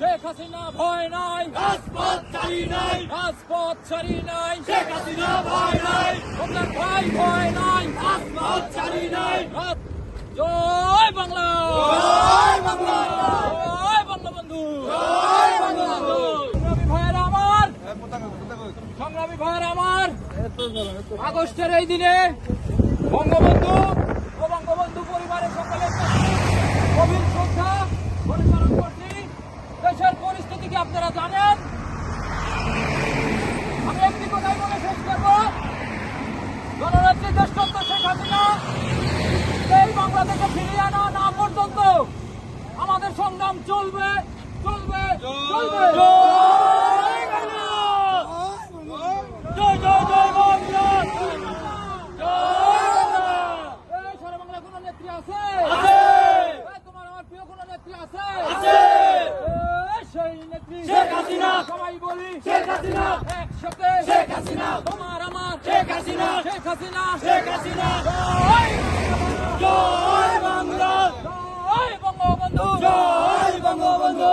শেখ হাসিনা ভয় নাই, রাজপথ ছাড়ি নাই, রাজপথ ছাড়ি নাই, শেখ হাসিনা ভয় নাই, আপনার ভাই ভয় নাই, রাজপথ ছাড়ি নাই। জয় বাংলা, জয় বাংলা, জয় বঙ্গবন্ধু, জয় বঙ্গবন্ধু। সংগ্রামী ভাইয়েরা আমার, সংগ্রামী ভাইয়েরা আমার, আগস্টের এই দিনে বঙ্গবন্ধু ও বঙ্গবন্ধু পরিবারের সকলের গভীর শ্রদ্ধা পরিচালন করছি। দেশের পরিস্থিতি কি আপনারা জানেন? আমি একটি কথাই বলে শেষ করব, জননেত্রী দেশরত্ন শেখ হাসিনা এই বাংলাদেশে ফিরিয়ে আনা না পর্যন্ত আমাদের সংগ্রাম চলবে, চলবে, চলবে। জয় বাংলা, জয় জয় জয় বাংলা, জয় বাংলা। এই সারা বাংলা কোন নেত্রী আছে? তোমার আমার প্রিয় কোন নেত্রী আছে? সেই নেত্রী শেখ হাসিনা। সবাই বলি শেখ হাসিনা, একসাথে শেখ হাসিনা, তোমার আমার শেখ হাসিনা, শেখ হাসিনা, শেখ হাসিনা। জয় বাংলা, জয় বঙ্গবন্ধু, জয় বঙ্গবন্ধু।